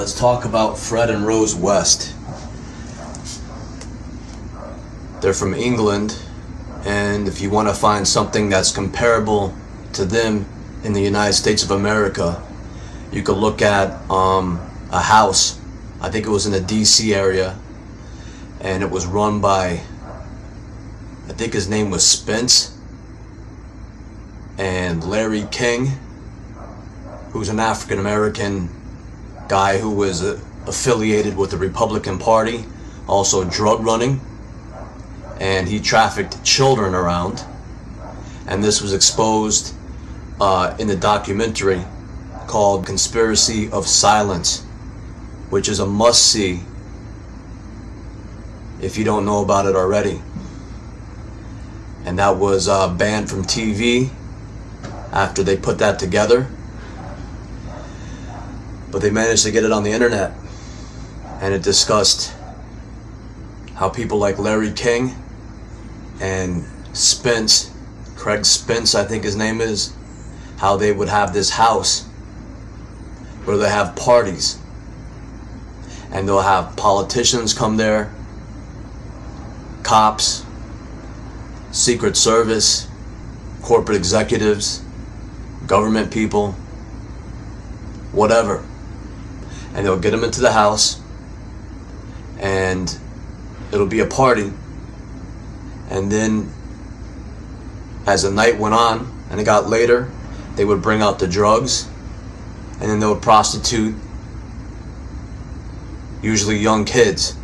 Let's talk about Fred and Rose West. They're from England, and if you want to find something that's comparable to them in the United States of America, you could look at a house. I think it was in the DC area, and it was run by, I think his name was Spence, and Larry King, who's an African American guy who was affiliated with the Republican Party, also drug running, and he trafficked children around. And this was exposed in the documentary called Conspiracy of Silence, which is a must-see if you don't know about it already. And that was banned from TV after they put that together. But they managed to get it on the internet, and it discussed how people like Larry King and Spence, Craig Spence I think his name is, how they would have this house where they have parties, and they'll have politicians come there, cops, Secret Service, corporate executives, government people, whatever. And they'll get them into the house, and it'll be a party. And then as the night went on and it got later, they would bring out the drugs, and then they would prostitute usually young kids.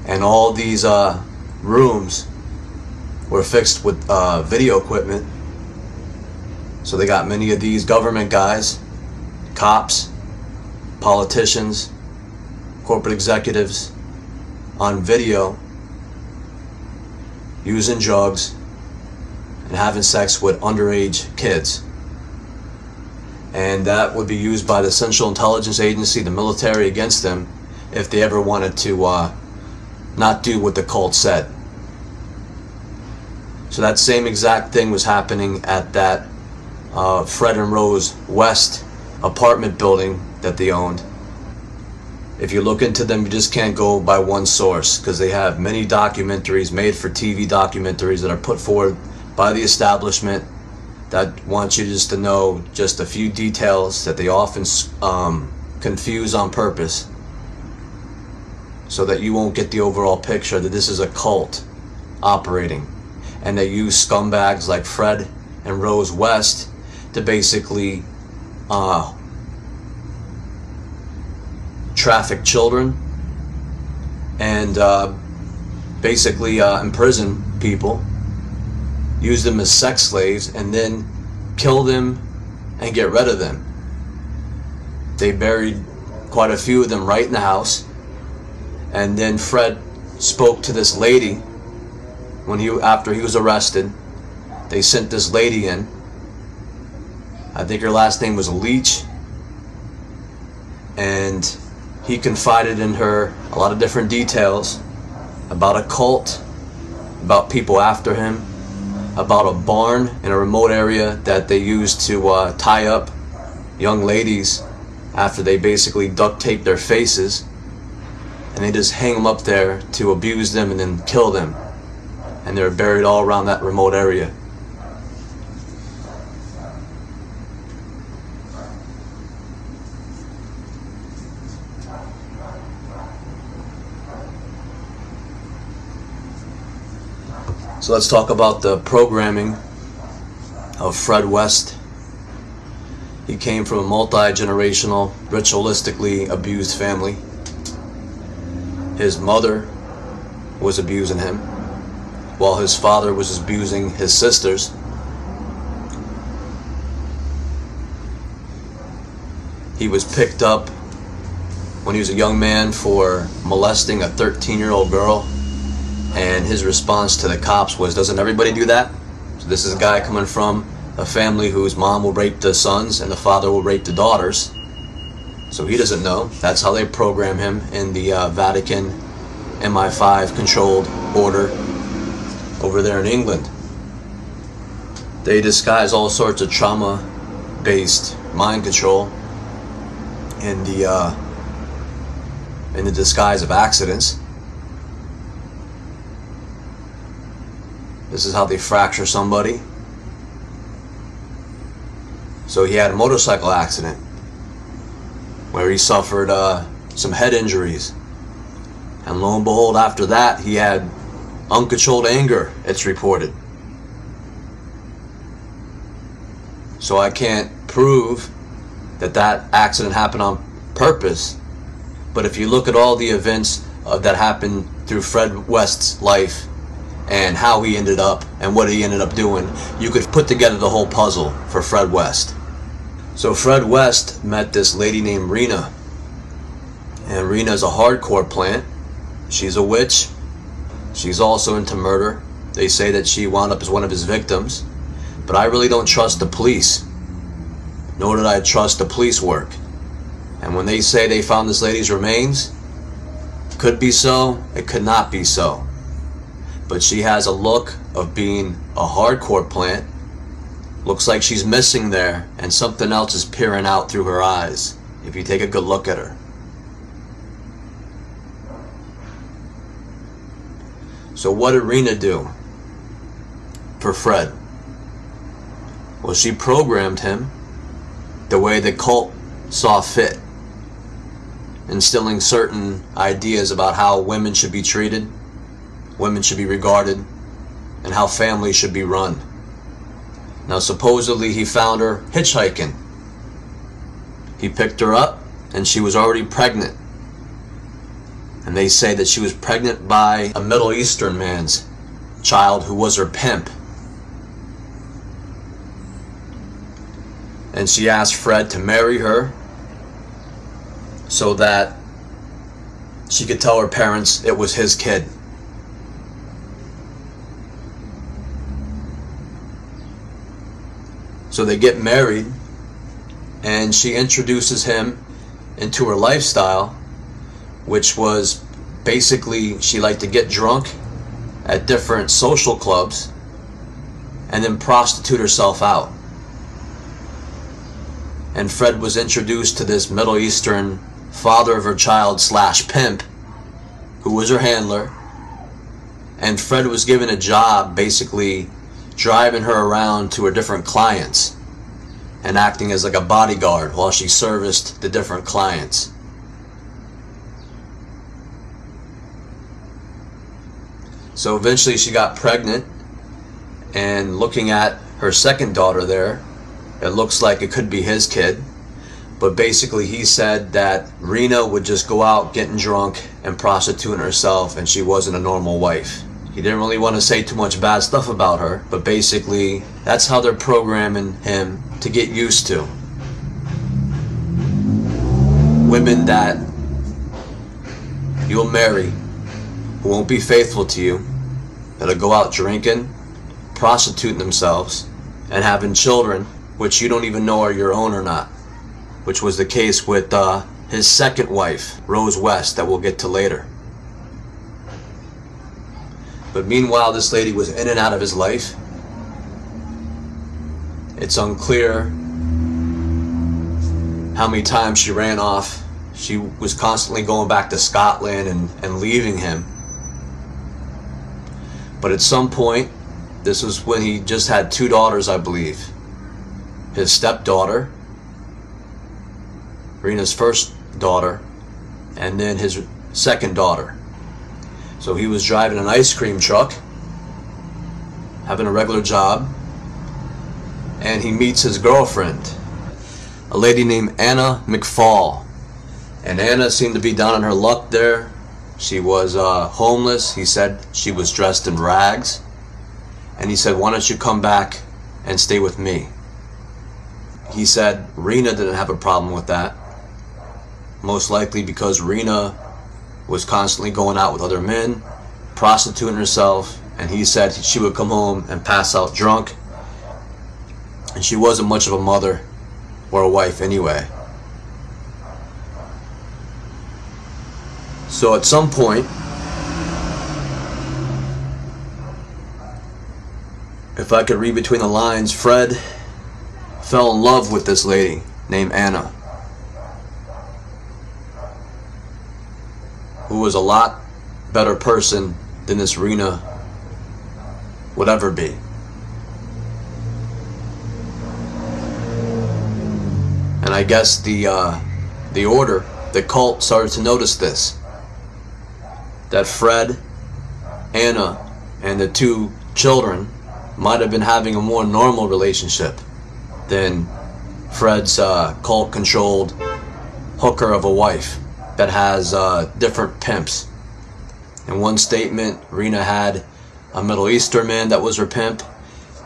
And all these rooms were fixed with video equipment. So they got many of these government guys, cops, politicians, corporate executives on video using drugs and having sex with underage kids. And that would be used by the Central Intelligence Agency, the military, against them if they ever wanted to not do what the cult said. So that same exact thing was happening at that Fred and Rose West apartment building that they owned. If you look into them, you just can't go by one source, because they have many documentaries, made for TV documentaries, that are put forward by the establishment that want you just to know just a few details that they often confuse on purpose, so that you won't get the overall picture that this is a cult operating. And they use scumbags like Fred and Rose West to basically traffic children and basically imprison people, use them as sex slaves, and then kill them and get rid of them. They buried quite a few of them right in the house. And then Fred spoke to this lady after he was arrested. They sent this lady in. I think her last name was Leach, and he confided in her a lot of different details about a cult, about people after him, about a barn in a remote area that they used to tie up young ladies after they basically duct tape their faces, and they just hang them up there to abuse them and then kill them. And they're buried all around that remote area. So let's talk about the programming of Fred West. He came from a multi-generational, ritualistically abused family. His mother was abusing him, while his father was abusing his sisters. He was picked up when he was a young man for molesting a 13-year-old girl. And his response to the cops was, doesn't everybody do that? So this is a guy coming from a family whose mom will rape the sons and the father will rape the daughters. So he doesn't know. That's how they program him in the Vatican MI5 controlled order over there in England. They disguise all sorts of trauma-based mind control in the disguise of accidents. This is how they fracture somebody. So he had a motorcycle accident where he suffered some head injuries, and lo and behold, after that he had uncontrolled anger, it's reported. So I can't prove that that accident happened on purpose, but if you look at all the events that happened through Fred West's life and how he ended up and what he ended up doing, you could put together the whole puzzle for Fred West. So Fred West met this lady named Rena, and Rena is a hardcore plant. She's a witch. She's also into murder. They say that she wound up as one of his victims, but I really don't trust the police, nor did I trust the police work. And when they say they found this lady's remains, could be so, it could not be so. But she has a look of being a hardcore plant. Looks like she's missing there, and something else is peering out through her eyes, if you take a good look at her. So what did Rena do for Fred? Well, she programmed him the way the cult saw fit, instilling certain ideas about how women should be treated, women should be regarded, and how families should be run. Now supposedly he found her hitchhiking. He picked her up and she was already pregnant. And they say that she was pregnant by a Middle Eastern man's child who was her pimp. And she asked Fred to marry her so that she could tell her parents it was his kid. So they get married, and she introduces him into her lifestyle, which was basically she liked to get drunk at different social clubs and then prostitute herself out. And Fred was introduced to this Middle Eastern father of her child / pimp, who was her handler, and Fred was given a job basically driving her around to her different clients and acting as like a bodyguard while she serviced the different clients. So eventually she got pregnant, and looking at her second daughter there, it looks like it could be his kid. But basically he said that Rena would just go out getting drunk and prostituting herself, and she wasn't a normal wife. He didn't really want to say too much bad stuff about her, but basically that's how they're programming him to get used to. Women that you'll marry who won't be faithful to you, that'll go out drinking, prostituting themselves, and having children which you don't even know are your own or not, which was the case with his second wife, Rose West, that we'll get to later. But meanwhile, this lady was in and out of his life. It's unclear how many times she ran off. She was constantly going back to Scotland and leaving him. But at some point, this was when he just had 2 daughters, I believe. His stepdaughter, Rena's first daughter, and then his second daughter. So he was driving an ice cream truck, having a regular job, and he meets his girlfriend, a lady named Anna McFall. And Anna seemed to be down on her luck there. She was homeless. He said she was dressed in rags. And he said, why don't you come back and stay with me? He said Rena didn't have a problem with that. Most likely because Rena was constantly going out with other men, prostituting herself, and he said she would come home and pass out drunk, and she wasn't much of a mother or a wife anyway. So at some point, if I could read between the lines, Fred fell in love with this lady named Anna. who was a lot better person than this Rena would ever be. And I guess the order, the cult started to notice this, that Fred, Anna, and the two children might have been having a more normal relationship than Fred's cult-controlled hooker of a wife that has different pimps. In one statement, Rena had a Middle Eastern man that was her pimp.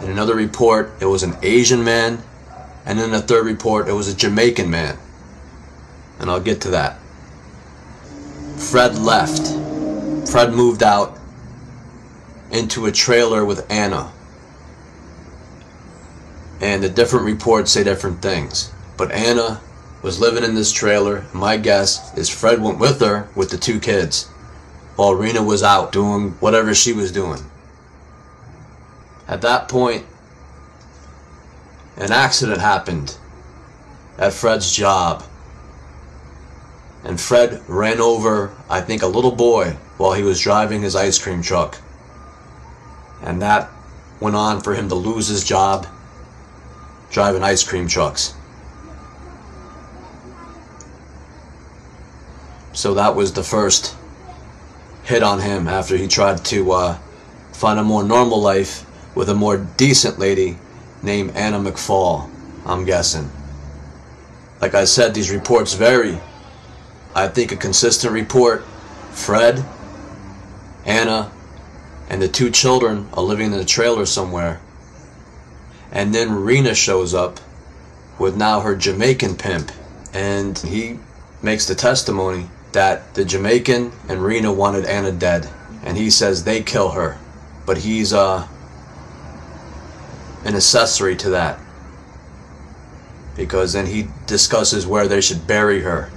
In another report, it was an Asian man. And in a third report, it was a Jamaican man. And I'll get to that. Fred left. Fred moved out into a trailer with Anna. And the different reports say different things. But Anna was living in this trailer. My guess is Fred went with her with the two kids, while Rena was out doing whatever she was doing. At that point, an accident happened at Fred's job. And Fred ran over, I think, a little boy while he was driving his ice cream truck. And that went on for him to lose his job driving ice cream trucks. So that was the first hit on him after he tried to find a more normal life with a more decent lady named Anna McFall, I'm guessing. Like I said, these reports vary. I think a consistent report, Fred, Anna, and the two children are living in a trailer somewhere. And then Rena shows up with now her Jamaican pimp, and he makes the testimony that the Jamaican and Rena wanted Anna dead, and he says they kill her, but he's an accessory to that, because then he discusses where they should bury her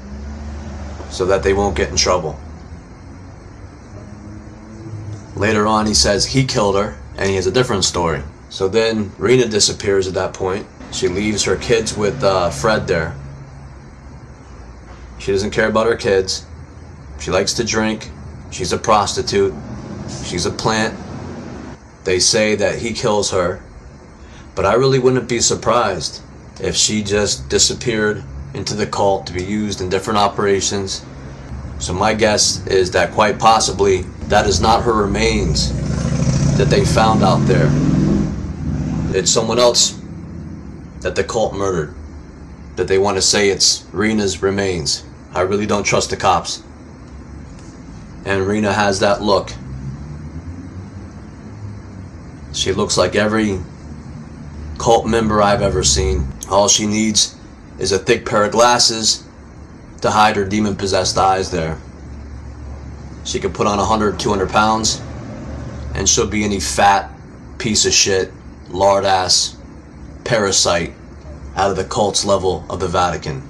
so that they won't get in trouble. Later on he says he killed her, and he has a different story. So then Rena disappears at that point. She leaves her kids with Fred there. She doesn't care about her kids. She likes to drink. She's a prostitute. She's a plant. They say that he kills her. But I really wouldn't be surprised if she just disappeared into the cult to be used in different operations. So my guess is that quite possibly that is not her remains that they found out there. It's someone else that the cult murdered, that they want to say it's Rena's remains. I really don't trust the cops. And Rena has that look. She looks like every cult member I've ever seen. All she needs is a thick pair of glasses to hide her demon-possessed eyes there. She could put on 100, 200 pounds, and she'll be any fat piece of shit, lard-ass parasite out of the cult's level of the Vatican.